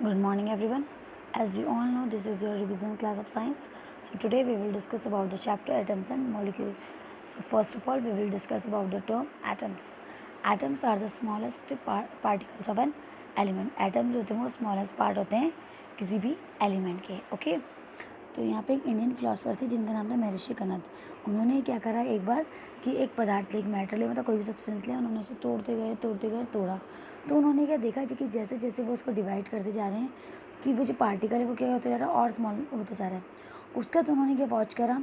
Good morning everyone. As you all know, this is your revision class of science. So today we will discuss about the chapter atoms and molecules. So first of all, we will discuss about the term atoms. Atoms are the smallest particles of an element. Atoms होते हैं वो smallest part होते हैं किसी भी element के. Okay? तो यहाँ पे एक इंडियन फिलोसफर थे जिनका नाम था महर्षि कनद। उन्होंने क्या करा एक बार कि एक पदार्थ ले, एक मैटर ले, मतलब कोई भी सब्सटेंस ले, उन्होंने उसे तोड़ते गए तोड़ा। तो उन्होंने क्या देखा कि जैसे जैसे वो उसको डिवाइड करते जा रहे हैं कि वो जो पार्टिकल है वो क्या होता जा रहा है और स्मॉल होता जा रहा है। उसका तो उन्होंने क्या वॉच करा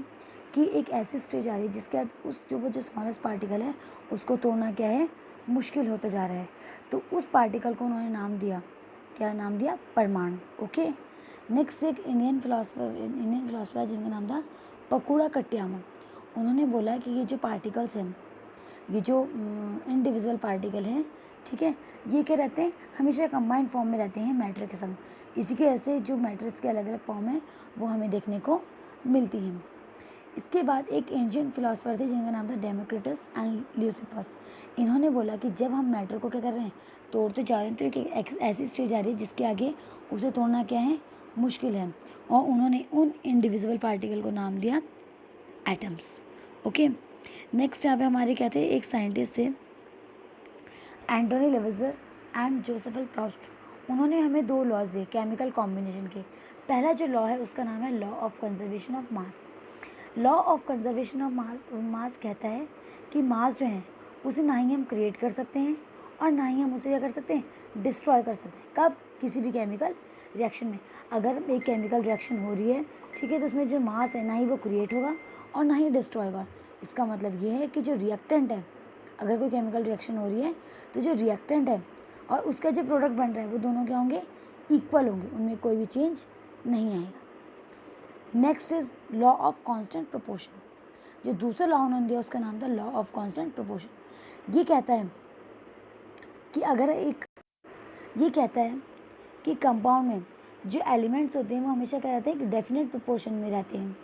कि एक ऐसी स्टेज आ रही है जिसके बाद वो जो स्मॉलेस्ट पार्टिकल है उसको तोड़ना क्या है, मुश्किल होता जा रहा है। तो उस पार्टिकल को उन्होंने नाम दिया, क्या नाम दिया, परमाणु। ओके। नेक्स्ट एक इंडियन फिलोसफर जिनका नाम था पकुड़ा कट्टियामा। उन्होंने बोला कि ये जो पार्टिकल्स हैं, ये जो इंडिविजुअल पार्टिकल हैं, ठीक है, ये क्या रहते हैं, हमेशा कंबाइंड फॉर्म में रहते हैं मैटर के संग। इसी के ऐसे जो मैटर्स के अलग अलग फॉर्म हैं वो हमें देखने को मिलती हैं। इसके बाद एक एंशिएंट फिलोसफर थे जिनका नाम था डेमोक्रिटस एंड ल्यूसिफस। इन्होंने बोला कि जब हम मैटर को क्या कर रहे हैं, तोड़ते जा रहे हैं, तो एक ऐसी स्टेज आ रही है जिसके आगे उसे तोड़ना क्या है, मुश्किल है। और उन्होंने उन इंडिविजुअल पार्टिकल को नाम दिया एटम्स। ओके। नेक्स्ट यहाँ पे हमारे क्या थे, एक साइंटिस्ट थे एंटोनी लेवेजर एंड जोसेफल प्रॉस्ट। उन्होंने हमें दो लॉज दिए केमिकल कॉम्बिनेशन के। पहला जो लॉ है उसका नाम है law of conservation of mass. Law of conservation of mass कहता है कि मास जो है उसे ना ही हम क्रिएट कर सकते हैं और ना ही हम उसे क्या कर सकते हैं, डिस्ट्रॉय कर सकते हैं। कब, किसी भी केमिकल रिएक्शन में। अगर एक केमिकल रिएक्शन हो रही है, ठीक है, तो उसमें जो मास है ना ही वो क्रिएट होगा और ना ही डिस्ट्रॉय होगा। इसका मतलब ये है कि जो रिएक्टेंट है, अगर कोई केमिकल रिएक्शन हो रही है तो जो रिएक्टेंट है और उसका जो प्रोडक्ट बन रहा है वो दोनों क्या होंगे, इक्वल होंगे, उनमें कोई भी चेंज नहीं आएगा। Next is law of constant proportion. जो दूसरा लॉ उन्होंने दिया उसका नाम था लॉ ऑफ कांस्टेंट प्रोपोर्शन। ये कहता है कि कि कंपाउंड में जो एलिमेंट्स होते हैं वो हमेशा क्या रहते हैं कि डेफिनेट प्रोपोर्शन में रहते हैं।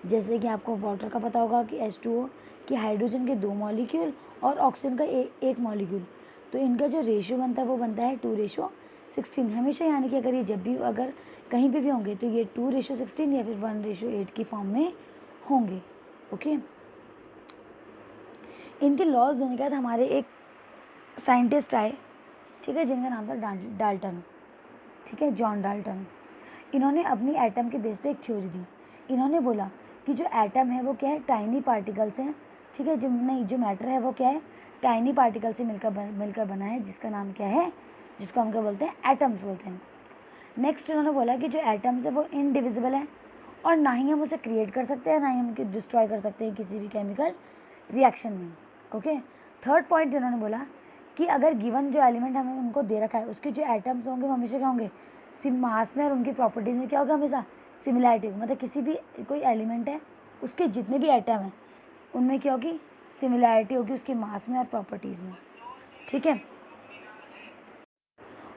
जैसे कि आपको वाटर का पता होगा कि H2O, कि हाइड्रोजन के 2 मॉलिक्यूल और ऑक्सीजन का एक मॉलिक्यूल, तो इनका जो रेशियो बनता है वो बनता है 2:16 हमेशा। यानी कि अगर कहीं पे भी होंगे तो ये 2:16 या फिर 1:8 की फॉर्म में होंगे। ओके। इनके लॉज देने के बाद हमारे एक साइंटिस्ट आए, ठीक है, जिनका नाम था डाल्टन, ठीक है, जॉन डाल्टन। इन्होंने अपनी एटम के बेस पे एक थ्योरी दी। इन्होंने बोला कि जो एटम है वो क्या है, टाइनी पार्टिकल्स हैं, ठीक है, जो मैटर है वो क्या है, टाइनी पार्टिकल से मिलकर बना है, जिसका नाम क्या है, जिसको हम क्या बोलते हैं, एटम्स बोलते हैं। नेक्स्ट इन्होंने बोला कि जो एटम्स है वो इनडिविजिबल है और ना ही हम उसे क्रिएट कर सकते हैं ना ही हम उनके डिस्ट्रॉय कर सकते हैं किसी भी केमिकल रिएक्शन में। ओके। थर्ड पॉइंट इन्होंने बोला कि अगर गिवन जो एलिमेंट हमें उनको दे रखा है उसके जो एटम्स होंगे वो हमेशा क्या होंगे, मास में और उनकी प्रॉपर्टीज़ में क्या होगा, हमेशा सिमिलैरिटी होगी। मतलब किसी भी कोई एलिमेंट है उसके जितने भी एटम हैं उनमें क्या होगी, सिमिलैरिटी होगी उसके मास में और प्रॉपर्टीज़ में, ठीक है।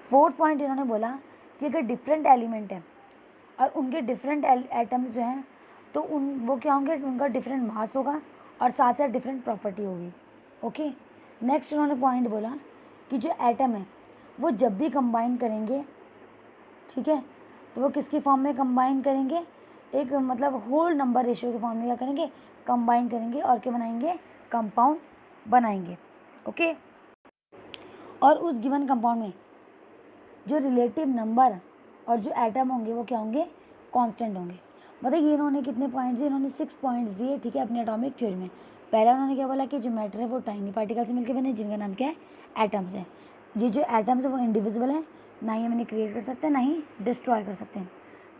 फोर्थ पॉइंट इन्होंने बोला कि अगर डिफरेंट एलिमेंट है और उनके डिफरेंट एटम्स जो हैं तो वो क्या होंगे, उनका डिफरेंट मास होगा और साथ साथ डिफरेंट प्रॉपर्टी होगी। ओके। नेक्स्ट इन्होंने पॉइंट बोला कि जो एटम है वो जब भी कंबाइन करेंगे, ठीक है, तो वो किसकी फॉर्म में कंबाइन करेंगे, एक मतलब होल नंबर रेशियो के फॉर्म में क्या करेंगे, कंबाइन करेंगे और क्या बनाएंगे, कंपाउंड बनाएंगे। ओके। और उस गिवन कंपाउंड में जो रिलेटिव नंबर और जो एटम होंगे वो क्या होंगे, कांस्टेंट होंगे। मतलब ये इन्होंने कितने पॉइंट्स दिए, इन्होंने 6 पॉइंट्स दिए, ठीक है, अपनी एटॉमिक थ्योरी में। पहला उन्होंने क्या बोला कि जो मैटर है वो टाइनी पार्टिकल से मिलकर बने, जिनका नाम क्या है, एटम्स है। ये जो एटम्स है वो इंडिविजिबल है, ना ही हम इन्हें क्रिएट कर सकते हैं ना ही डिस्ट्रॉय कर सकते हैं।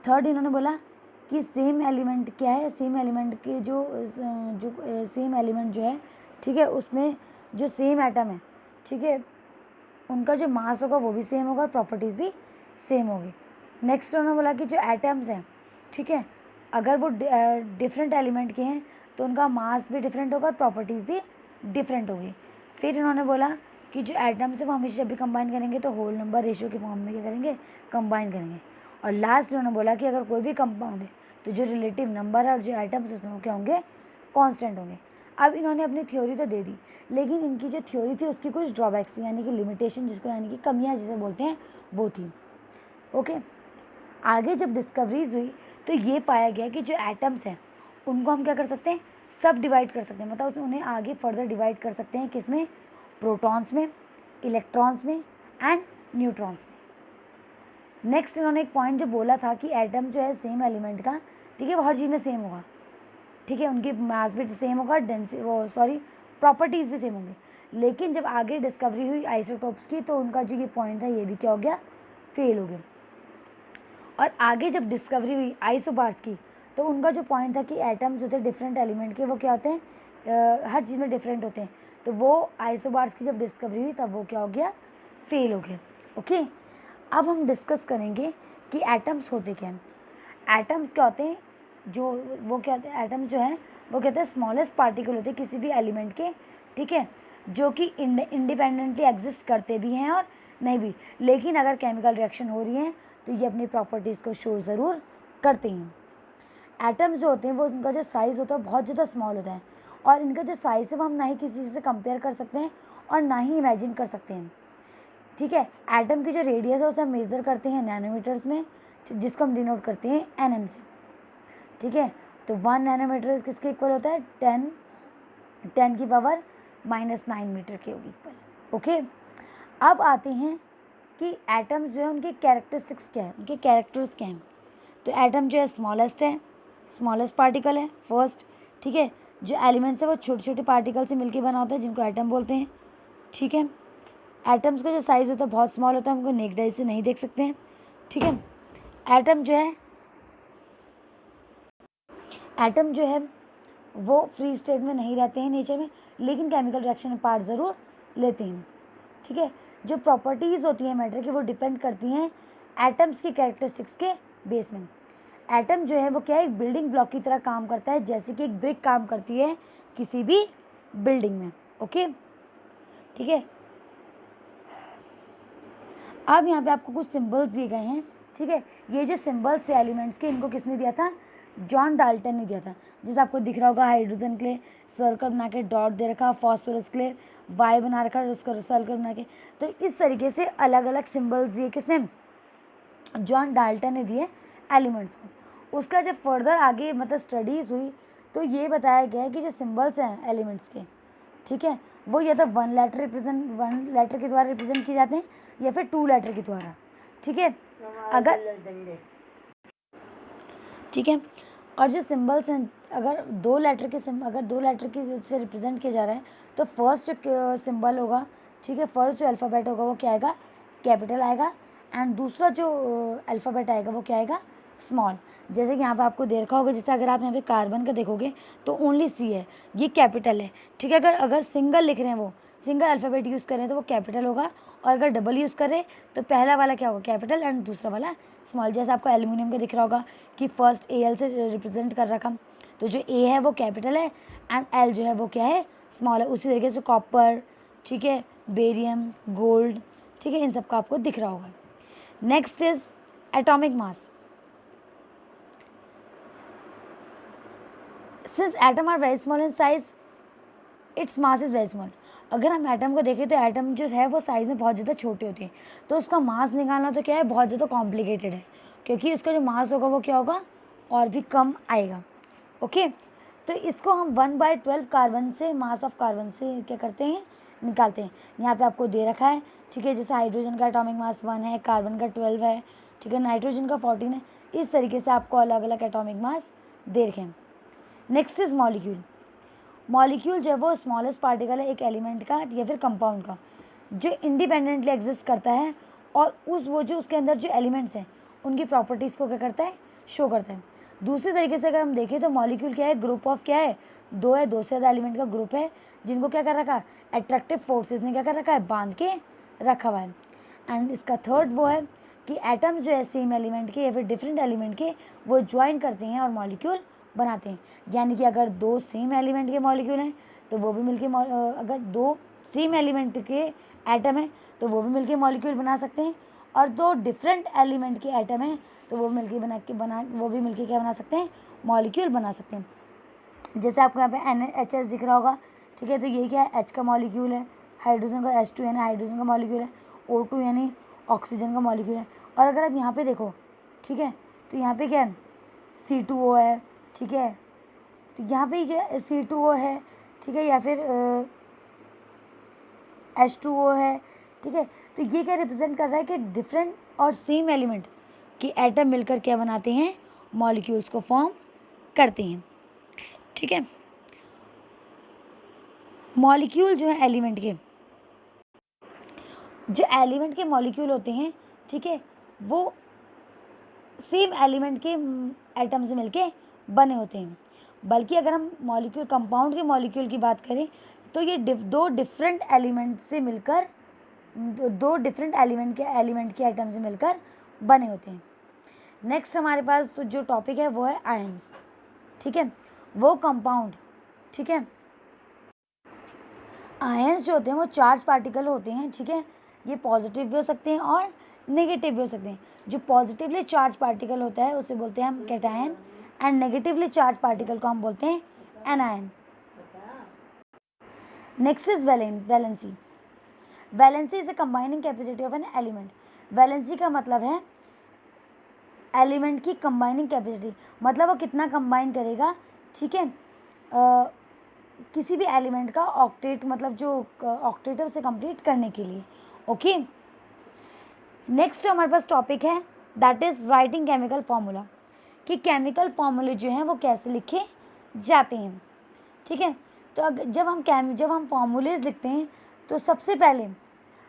थर्ड इन्होंने बोला कि सेम एलिमेंट क्या है, सेम एलिमेंट के जो सेम एलिमेंट जो है, ठीक है, उसमें जो सेम एटम है, ठीक है, उनका जो मास होगा वो भी सेम होगा और प्रॉपर्टीज़ भी सेम होगी। नेक्स्ट उन्होंने बोला कि जो एटम्स हैं, ठीक है, अगर वो डिफरेंट एलिमेंट के हैं तो उनका मास भी डिफरेंट होगा और प्रॉपर्टीज़ भी डिफरेंट होगी। फिर इन्होंने बोला कि जो एटम्स है वो हमेशा जब भी कंबाइन करेंगे तो होल नंबर रेशियो के फॉर्म में क्या करेंगे, कंबाइन करेंगे। और लास्ट इन्होंने बोला कि अगर कोई भी कंपाउंड है तो जो रिलेटिव नंबर है और जो एटम्स उसमें वो क्या होंगे, कॉन्स्टेंट होंगे। अब इन्होंने अपनी थ्योरी तो दे दी, लेकिन इनकी जो थ्योरी थी उसकी कुछ ड्रॉबैक्स थी, यानी कि लिमिटेशन, जिसको यानी कि कमियाँ जिसे बोलते हैं, वो थी। ओके, आगे जब डिस्कवरीज हुई तो ये पाया गया कि जो एटम्स हैं उनको हम क्या कर सकते हैं, सब डिवाइड कर सकते हैं, मतलब उन्हें आगे फर्दर डिवाइड कर सकते हैं, किस में, प्रोटॉन्स में, इलेक्ट्रॉन्स में एंड न्यूट्रॉन्स में। नेक्स्ट इन्होंने एक पॉइंट जो बोला था कि एटम जो है सेम एलिमेंट का, ठीक है, वो हर चीज़ में सेम होगा, ठीक है, उनकी मास भी सेम होगा, प्रॉपर्टीज़ भी सेम होंगी। लेकिन जब आगे डिस्कवरी हुई आइसोटोप्स की तो उनका जो ये पॉइंट था ये भी क्या हो गया, फेल हो गया। और आगे जब डिस्कवरी हुई आइसोबार्स की तो उनका जो पॉइंट था कि एटम्स होते हैं डिफरेंट एलिमेंट के, वो क्या होते हैं, हर चीज़ में डिफरेंट होते हैं, तो वो आइसोबार्स की जब डिस्कवरी हुई तब वो क्या हो गया, फेल हो गया। ओके, अब हम डिस्कस करेंगे कि एटम्स होते क्या हैं। एटम्स क्या होते हैं, जो वो क्या होते हैं, एटम्स जो हैं वो कहते हैं स्मॉलेस्ट पार्टिकल होते हैं किसी भी एलिमेंट के, ठीक है, जो कि इंडिपेंडेंटली एग्जिस्ट करते भी हैं और नहीं भी, लेकिन अगर केमिकल रिएक्शन हो रही है तो ये अपनी प्रॉपर्टीज़ को शो ज़रूर करते हैं। एटम्स जो होते हैं वो उनका जो साइज़ होता है बहुत ज़्यादा स्मॉल होता है, और इनका जो साइज़ है वो हम ना ही किसी चीज़ से कंपेयर कर सकते हैं और ना ही इमेजिन कर सकते हैं, ठीक है। एटम की जो रेडियस है उसे हम मेज़र करते हैं नैनोमीटर्स में, जिसको हम डिनोट करते हैं एनएम से, ठीक है। तो 1 नैनोमीटर किसके इक्वल होता है, 10 की पावर -9 मीटर के इक्वल। ओके, अब आते हैं कि एटम्स जो है उनके कैरेक्टरिस्टिक्स क्या है, उनके कैरेक्टर्स क्या हैं। तो एटम जो है स्मॉलेस्ट है, स्मॉलेस्ट पार्टिकल है फर्स्ट, ठीक है। जो एलिमेंट्स है वो छोटे छोटे पार्टिकल से मिलकर बना होता है जिनको एटम बोलते हैं, ठीक है। एटम्स का जो साइज़ होता है बहुत स्मॉल होता है, हमको नेक्ड आई से नहीं देख सकते हैं, ठीक है। एटम जो है एटम जो है वो फ्री स्टेट में नहीं रहते हैं नेचर में, लेकिन केमिकल रिएक्शन में पार्ट ज़रूर लेते हैं, ठीक है। जो प्रॉपर्टीज़ होती हैं मैटर की वो डिपेंड करती हैं एटम्स की कैरेक्टरिस्टिक्स के बेस में। एटम जो है वो क्या है, एक बिल्डिंग ब्लॉक की तरह काम करता है, जैसे कि एक ब्रिक काम करती है किसी भी बिल्डिंग में। ओके, ठीक है। अब यहाँ पे आपको कुछ सिंबल्स दिए गए हैं, ठीक है। ये जो सिंबल्स है एलिमेंट्स के, इनको किसने दिया था, जॉन डाल्टन ने दिया था। जैसे आपको दिख रहा होगा हाइड्रोजन के लिए सर्कल बना के डॉट दे रखा, फॉस्फोरस के लिए वाई बना रखा उसका सर्कल बना के। तो इस तरीके से अलग अलग सिंबल्स दिए किसने, जॉन डाल्टन ने दिए एलिमेंट्स को। उसका जब फर्दर आगे मतलब स्टडीज़ हुई तो ये बताया गया है कि जो सिंबल्स हैं एलिमेंट्स के, ठीक है, वो या तो वन लेटर के द्वारा रिप्रेजेंट किए जाते हैं या फिर 2 लेटर के द्वारा, ठीक है। ठीक है, और जो सिंबल्स हैं अगर 2 लेटर के से रिप्रेजेंट किया जा रहा है तो फर्स्ट सिंबल होगा, ठीक है, फर्स्ट जो अल्फ़ाबेट होगा वो क्या आएगा, कैपिटल आएगा, एंड दूसरा जो अल्फ़ाबेट आएगा वो क्या आएगा, स्मॉल। जैसे कि यहाँ पे आपको दे रखा होगा, जैसे अगर आप यहाँ पे कार्बन का देखोगे तो ओनली सी है, ये कैपिटल है, ठीक है। अगर सिंगल लिख रहे हैं, वो सिंगल अल्फ़ाबेट यूज़ कर रहे हैं तो वो कैपिटल होगा, और अगर डबल यूज़ कर रहे हैं तो पहला वाला क्या होगा, कैपिटल, एंड दूसरा वाला स्मॉल। जैसे आपको एल्यूमिनियम का दिख रहा होगा कि फर्स्ट AL से रिप्रेजेंट कर रखा, तो जो A है वो कैपिटल है एंड L जो है वो क्या है, स्मॉल है। उसी तरीके से कॉपर, ठीक है, बेरियम, गोल्ड, ठीक है, इन सब का आपको दिख रहा होगा। Next is atomic mass. Since atom are very small in size, it's mass is very small. अगर हम एटम को देखें तो एटम जो है वो साइज़ में बहुत ज़्यादा छोटे होते हैं, तो उसका मास निकालना तो क्या है, बहुत ज़्यादा कॉम्प्लिकेटेड है, क्योंकि उसका जो मास होगा वो क्या होगा, और भी कम आएगा। ओके, तो इसको हम 1/12 कार्बन से, मास ऑफ कार्बन से क्या करते हैं, निकालते हैं। यहाँ पे आपको दे रखा है, ठीक है, जैसे हाइड्रोजन का एटॉमिक मास 1 है, कार्बन का 12 है, ठीक है, नाइट्रोजन का 14 है। इस तरीके से आपको अलग अलग एटॉमिक मास दे रखे हैं। Next is molecule. मॉलिक्यूल जो है वो स्मॉलेस्ट पार्टिकल है एक एलिमेंट का या फिर कंपाउंड का, जो इंडिपेंडेंटली एग्जिस्ट करता है, और वो जो उसके अंदर जो एलिमेंट्स हैं उनकी प्रॉपर्टीज़ को क्या करता है, शो करता है। दूसरे तरीके से अगर हम देखें तो मॉलिक्यूल क्या है, ग्रुप ऑफ क्या है, 2 से ज़्यादा एलिमेंट का ग्रुप है, जिनको क्या कर रखा है, अट्रैक्टिव फोर्सेस ने क्या कर रखा है, बांध के रखा हुआ है। एंड इसका थर्ड वो है कि एटम्स जो है सेम एलिमेंट के या फिर डिफरेंट एलिमेंट के, वो ज्वाइन करते हैं और मॉलिक्यूल बनाते हैं। यानी कि अगर 2 सेम एलिमेंट के मॉलिक्यूल हैं तो वो भी मिलके, अगर 2 सेम एलिमेंट के एटम हैं तो वो भी मिलके मॉलिक्यूल बना सकते हैं, और 2 डिफरेंट एलिमेंट के एटम हैं तो वो भी मिलके क्या बना सकते हैं, मॉलिक्यूल बना सकते हैं। जैसे आपको यहाँ पे NaHS दिख रहा होगा, ठीक है, तो ये क्या है, H का मॉलिक्यूल है, हाइड्रोजन का H2N हाइड्रोजन का मॉलिक्यूल है, O2 यानी ऑक्सीजन का मॉलिक्यूल है, और अगर आप यहाँ पे देखो, ठीक है, तो यहाँ पे क्या है, C2O है, ठीक है, तो यहाँ पे C2O है, ठीक है, या फिर H2O है, ठीक है। तो ये क्या रिप्रेजेंट कर रहा है कि डिफरेंट और सेम एलिमेंट के एटम मिलकर क्या बनाते हैं, मॉलिक्यूल्स को फॉर्म करते हैं, ठीक है। मॉलिक्यूल जो है एलिमेंट के, जो एलिमेंट के मॉलिक्यूल होते हैं, ठीक है, वो सेम एलिमेंट के एटम से मिलके बने होते हैं। बल्कि अगर हम मॉलिक्यूल, कंपाउंड के मॉलिक्यूल की बात करें तो ये दो डिफरेंट एलिमेंट से मिलकर, दो डिफरेंट एलिमेंट के एटम से मिलकर बने होते हैं। नेक्स्ट हमारे पास तो जो टॉपिक है वो है आयंस, ठीक है, वो कंपाउंड, ठीक है। आयंस जो होते हैं वो चार्ज पार्टिकल होते हैं, ठीक है। ये पॉजिटिव भी हो सकते हैं और नेगेटिव भी हो सकते हैं। जो पॉजिटिवली चार्ज पार्टिकल होता है उसे बोलते हैं हम cation, and negatively charge particle को हम बोलते हैं anion. Next is valency. Valency is the combining capacity of an element. Valency का मतलब है एलिमेंट की कंबाइनिंग कैपेसिटी, मतलब वो कितना कंबाइन करेगा, ठीक है, किसी भी एलिमेंट का ऑक्टेट, मतलब जो ऑक्टेट है उसे कंप्लीट करने के लिए। ओके, नेक्स्ट जो हमारे पास टॉपिक है that is writing chemical formula, कि केमिकल फार्मूले जो हैं वो कैसे लिखे जाते हैं, ठीक है। तो जब हम फार्मूलेज लिखते हैं तो सबसे पहले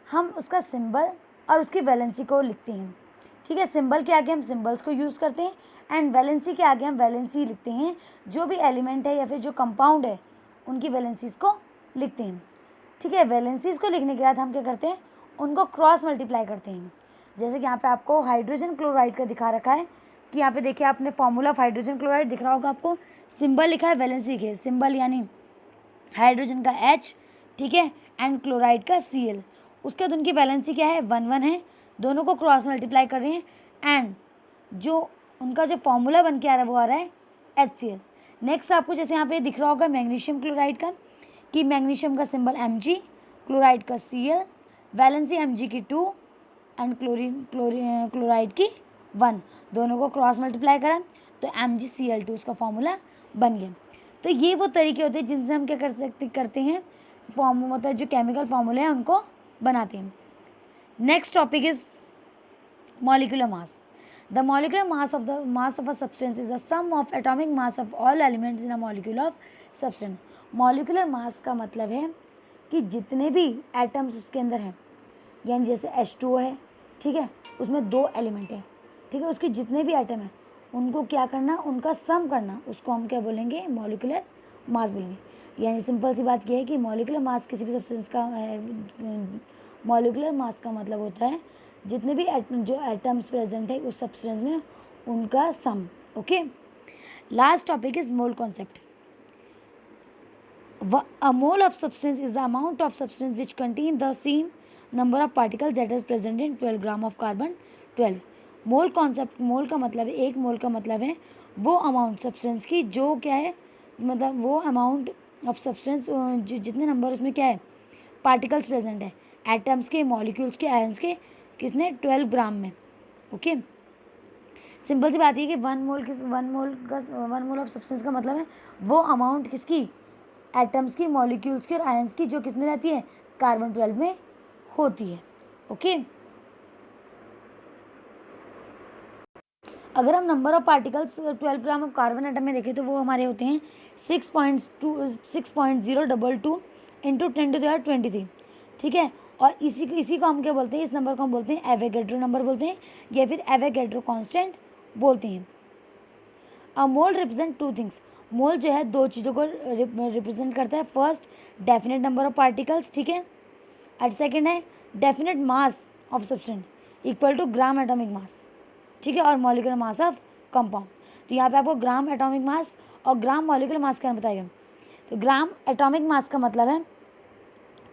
हम उसका सिंबल और उसकी वैलेंसी को लिखते हैं, ठीक है। सिंबल के आगे हम सिंबल्स को यूज़ करते हैं एंड वैलेंसी के आगे हम वैलेंसी लिखते हैं। जो भी एलिमेंट है या फिर जो कंपाउंड है उनकी वैलेंसीज को लिखते हैं, ठीक है। वैलेंसीज को लिखने के बाद हम क्या करते हैं, उनको क्रॉस मल्टीप्लाई करते हैं। जैसे कि यहाँ पे आपको हाइड्रोजन क्लोराइड का दिखा रखा है, कि यहाँ पे देखिए आपने फॉर्मूला ऑफ हाइड्रोजन क्लोराइड दिख रहा होगा आपको, सिंबल लिखा है वैलेंसी के, सिंबल यानी हाइड्रोजन का H, ठीक है, एंड क्लोराइड का Cl। उसके बाद उनकी वैलेंसी क्या है, 1 1 है, दोनों को क्रॉस मल्टीप्लाई कर रहे हैं एंड जो उनका जो फॉर्मूला बन के आ रहा है वो आ रहा है HCl। नेक्स्ट आपको जैसे यहाँ पे दिख रहा होगा मैग्नीशियम क्लोराइड का, कि मैग्नीशियम का सिंबल Mg, क्लोराइड का Cl, वैलेंसी Mg की 2 एंड क्लोराइड की 1, दोनों को क्रॉस मल्टीप्लाई करा तो MgCl2 उसका फॉर्मूला बन गया। तो ये वो तरीके होते हैं जिनसे हम क्या करते हैं, मतलब जो केमिकल फार्मूले हैं उनको बनाते हैं। Next topic is molecular mass. The molecular mass of a substance is the sum of atomic mass of all elements in a molecule of substance. Molecular mass का मतलब है कि जितने भी एटम्स उसके अंदर हैं, यानी जैसे H2O है, ठीक है, उसमें 2 एलिमेंट है, ठीक है, उसके जितने भी एटम हैं उनको क्या करना, उनका सम करना, उसको हम क्या बोलेंगे, मॉलिक्यूलर मास बोलेंगे। यानी सिंपल सी बात यह है कि मॉलिक्यूलर मास किसी भी सब्सटेंस का मॉलिक्यूलर मास का मतलब होता है जितने भी जो एटम्स प्रेजेंट है उस सब्सटेंस में उनका sum. Okay, last topic is mole concept. A mole of substance is the amount of substance which contain the same number of particles that is present in 12 gram of carbon 12। Mole concept, mole का मतलब है, एक मोल का मतलब है वो amount substance की जो क्या है, मतलब वो अमाउंट ऑफ सब्सटेंस जो जितने नंबर उसमें क्या है पार्टिकल्स प्रेजेंट है, एटम्स के, मॉलिक्यूल्स के, आयंस के, किसने 12 ग्राम में। ओके, सिंपल सी बात है कि वन मोल ऑफ सब्सटेंस का मतलब है वो अमाउंट किसकी, एटम्स की, मॉलिक्यूल्स की और आयंस की, जो किसमें रहती है, कार्बन 12 में होती है। ओके, अगर हम number of particles 12 gram of carbon atom में देखें तो वो हमारे होते हैं 6.022 इंटू 10⁻23, ठीक है। और इसी को हम क्या बोलते हैं, इस नंबर को हम बोलते हैं एवोगैड्रो नंबर बोलते हैं, या फिर एवोगैड्रो कांस्टेंट बोलते हैं। अ मोल रिप्रेजेंट 2 थिंग्स। मोल जो है 2 चीज़ों को रिप्रेजेंट करता है। First, definite number of particles, ठीक है, और सेकेंड है definite mass of substance equal to gram atomic mass, ठीक है, और मॉलिक्यूलर मास ऑफ कंपाउंड। तो यहाँ पे आपको ग्राम एटॉमिक मास और ग्राम मॉलिक्यूलर मास क्या बताएगा। तो ग्राम एटॉमिक मास का मतलब है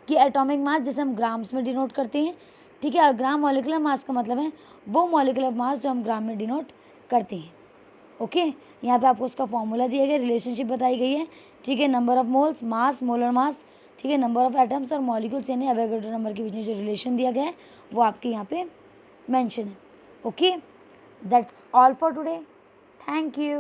कि एटॉमिक मास जिसे हम ग्राम्स में डिनोट करते हैं, ठीक है, और ग्राम मॉलिक्यूलर मास का मतलब है वो मॉलिक्यूलर मास जो हम ग्राम में डिनोट करते हैं। ओके, यहाँ पे आपको उसका फॉर्मूला दिया गया, रिलेशनशिप बताई गई है, ठीक है, number of moles, mass, molar mass, ठीक है, नंबर ऑफ एटम्स और मॉलिक्यूल्स यानी एवोगैड्रो नंबर के बीच में जो रिलेशन दिया गया है वो आपके यहाँ पे मेंशन है। Okay, that's all for today. Thank you.